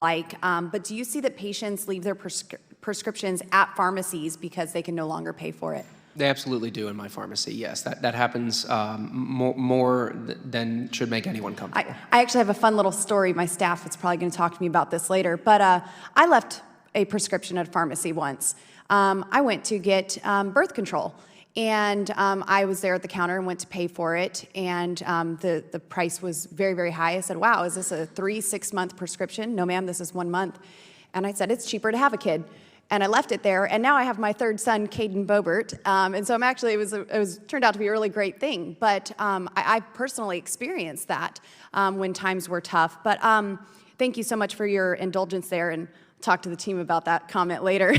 But do you see that patients leave their prescriptions at pharmacies because they can no longer pay for it? They absolutely do in my pharmacy, yes. That happens more than should make anyone comfortable. I actually have a fun little story. My staff is probably going to talk to me about this later, but I left a prescription at a pharmacy once. I went to get birth control, and I was there at the counter and went to pay for it, and the price was very, very high. I said, wow, is this a 3-6-month prescription? No, ma'am, this is 1 month. And I said, it's cheaper to have a kid. And I left it there, and now I have my third son, Lauren Boebert, and so it turned out to be a really great thing. But I personally experienced that when times were tough. But thank you so much for your indulgence there, and I'll talk to the team about that comment later.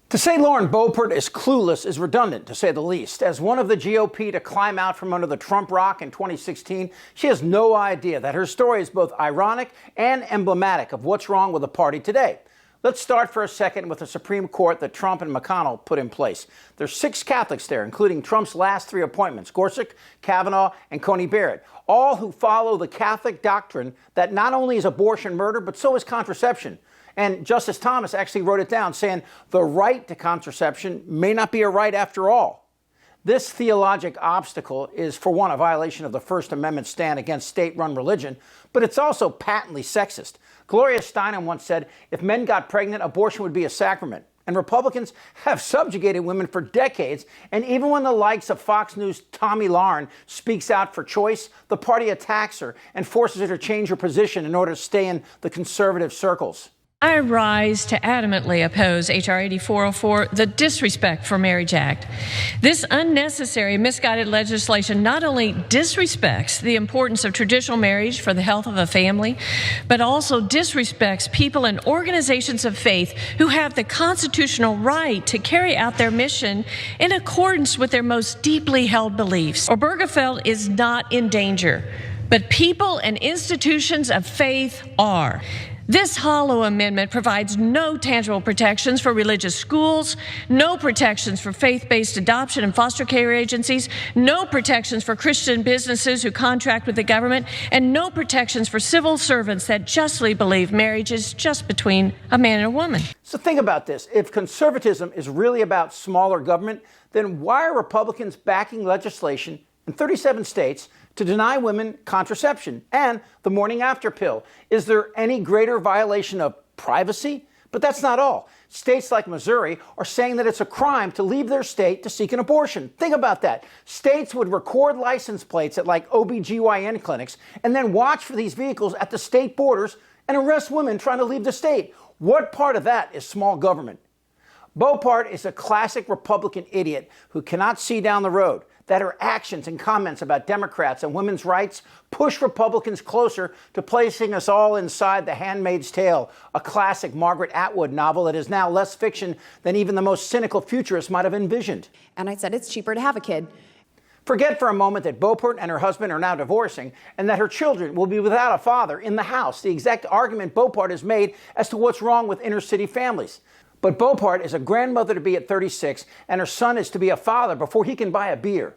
To say Lauren Boebert is clueless is redundant, to say the least. As one of the GOP to climb out from under the Trump rock in 2016, she has no idea that her story is both ironic and emblematic of what's wrong with the party today. Let's start for a second with the Supreme Court that Trump and McConnell put in place. There's 6 Catholics there, including Trump's last 3 appointments, Gorsuch, Kavanaugh, and Coney Barrett, all who follow the Catholic doctrine that not only is abortion murder, but so is contraception. And Justice Thomas actually wrote it down, saying the right to contraception may not be a right after all. This theologic obstacle is, for one, a violation of the First Amendment stand against state-run religion, but it's also patently sexist. Gloria Steinem once said, if men got pregnant, abortion would be a sacrament. And Republicans have subjugated women for decades, and even when the likes of Fox News' Tomi Lahren speaks out for choice, the party attacks her and forces her to change her position in order to stay in the conservative circles. I rise to adamantly oppose H.R. 8404, the Disrespect for Marriage Act. This unnecessary, misguided legislation not only disrespects the importance of traditional marriage for the health of a family, but also disrespects people and organizations of faith who have the constitutional right to carry out their mission in accordance with their most deeply held beliefs. Obergefell is not in danger, but people and institutions of faith are. This hollow amendment provides no tangible protections for religious schools, no protections for faith-based adoption and foster care agencies, no protections for Christian businesses who contract with the government, and no protections for civil servants that justly believe marriage is just between a man and a woman. So think about this. If conservatism is really about smaller government, then why are Republicans backing legislation in 37 states to deny women contraception and the morning after pill? Is there any greater violation of privacy? But that's not all. States like Missouri are saying that it's a crime to leave their state to seek an abortion. Think about that. States would record license plates at like OBGYN clinics and then watch for these vehicles at the state borders and arrest women trying to leave the state. What part of that is small government? Boebert is a classic Republican idiot who cannot see down the road that her actions and comments about Democrats and women's rights push Republicans closer to placing us all inside The Handmaid's Tale, a classic Margaret Atwood novel that is now less fiction than even the most cynical futurists might have envisioned. And I said, it's cheaper to have a kid. Forget for a moment that Boebert and her husband are now divorcing and that her children will be without a father in the house, the exact argument Boebert has made as to what's wrong with inner-city families. But Boebert is a grandmother-to-be at 36, and her son is to be a father before he can buy a beer.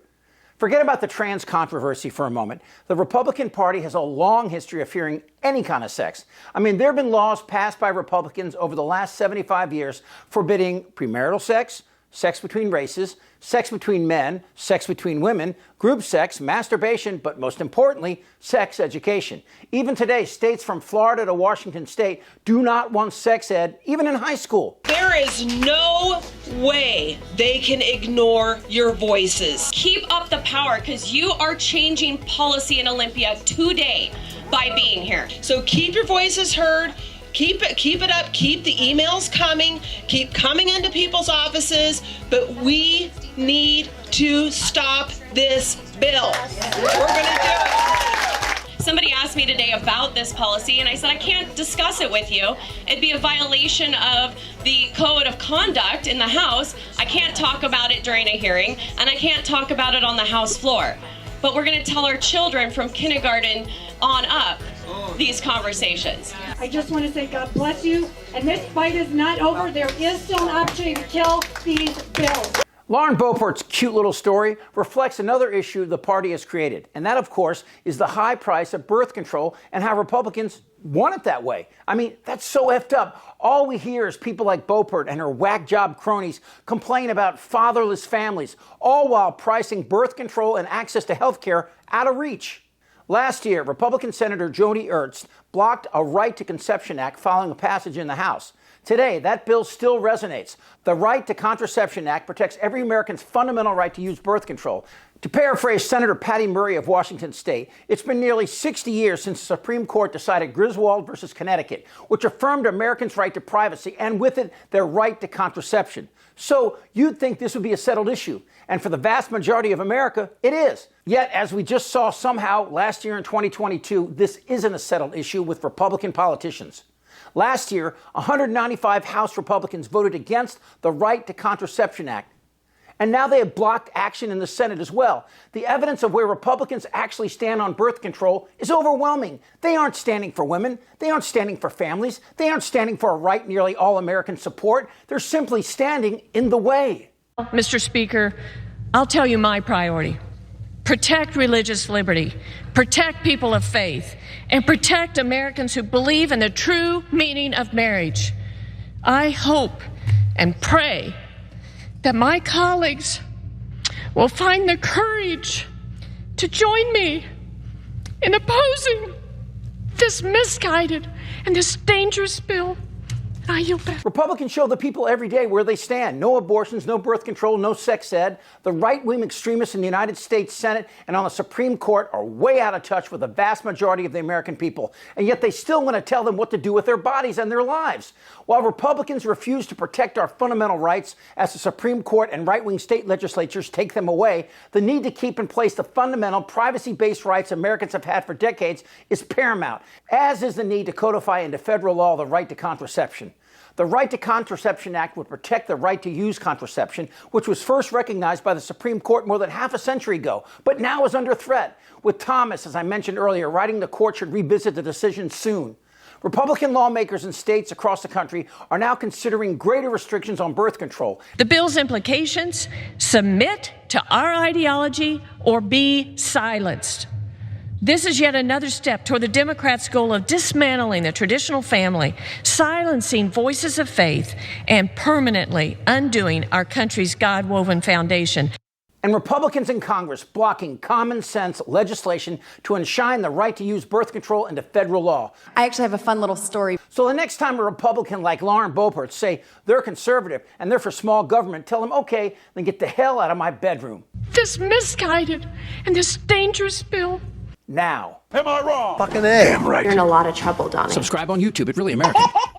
Forget about the trans controversy for a moment. The Republican Party has a long history of fearing any kind of sex. I mean, there have been laws passed by Republicans over the last 75 years forbidding premarital sex, sex between races, sex between men, sex between women, group sex, masturbation, but most importantly, sex education. Even today, states from Florida to Washington State do not want sex ed, even in high school. There is no way they can ignore your voices. Keep up the power, because you are changing policy in Olympia today by being here. So keep your voices heard. Keep it up. Keep the emails coming. Keep coming into people's offices. But we need to stop this bill. We're going to do it. Somebody asked me today about this policy, and I said I can't discuss it with you. It'd be a violation of the code of conduct in the House. I can't talk about it during a hearing, and I can't talk about it on the House floor. But we're going to tell our children from kindergarten on up these conversations. I just want to say God bless you, and this fight is not over. There is still an opportunity to kill these bills. Lauren Boebert's cute little story reflects another issue the party has created, and that, of course, is the high price of birth control and how Republicans want it that way. I mean, that's so effed up. All we hear is people like Boebert and her whack job cronies complain about fatherless families, all while pricing birth control and access to health care out of reach. Last year, Republican Senator Joni Ernst blocked a Right to Conception Act following a passage in the House. Today, that bill still resonates. The Right to Contraception Act protects every American's fundamental right to use birth control. To paraphrase Senator Patty Murray of Washington State, it's been nearly 60 years since the Supreme Court decided Griswold versus Connecticut, which affirmed Americans' right to privacy and with it, their right to contraception. So you'd think this would be a settled issue. And for the vast majority of America, it is. Yet, as we just saw somehow last year in 2022, this isn't a settled issue with Republican politicians. Last year, 195 House Republicans voted against the Right to Contraception Act. And now they have blocked action in the Senate as well. The evidence of where Republicans actually stand on birth control is overwhelming. They aren't standing for women. They aren't standing for families. They aren't standing for a right nearly all Americans support. They're simply standing in the way. Mr. Speaker, I'll tell you my priority. Protect religious liberty, protect people of faith, and protect Americans who believe in the true meaning of marriage. I hope and pray that my colleagues will find the courage to join me in opposing this misguided and this dangerous bill. I yield back. Republicans show the people every day where they stand. No abortions, no birth control, no sex ed. The right-wing extremists in the United States Senate and on the Supreme Court are way out of touch with the vast majority of the American people. And yet they still want to tell them what to do with their bodies and their lives. While Republicans refuse to protect our fundamental rights as the Supreme Court and right-wing state legislatures take them away, the need to keep in place the fundamental privacy-based rights Americans have had for decades is paramount, as is the need to codify into federal law the right to contraception. The Right to Contraception Act would protect the right to use contraception, which was first recognized by the Supreme Court more than half a century ago, but now is under threat. With Thomas, as I mentioned earlier, writing the court should revisit the decision soon. Republican lawmakers in states across the country are now considering greater restrictions on birth control. The bill's implications: submit to our ideology or be silenced. This is yet another step toward the Democrats' goal of dismantling the traditional family, silencing voices of faith, and permanently undoing our country's God-woven foundation. And Republicans in Congress blocking common sense legislation to enshrine the right to use birth control into federal law. I actually have a fun little story. So the next time a Republican like Lauren Boebert say they're conservative and they're for small government, tell them, okay, then get the hell out of my bedroom. This misguided and this dangerous bill. Now. Am I wrong? Fucking A. Damn right. You're in a lot of trouble, Donnie. Subscribe on YouTube. It's really American.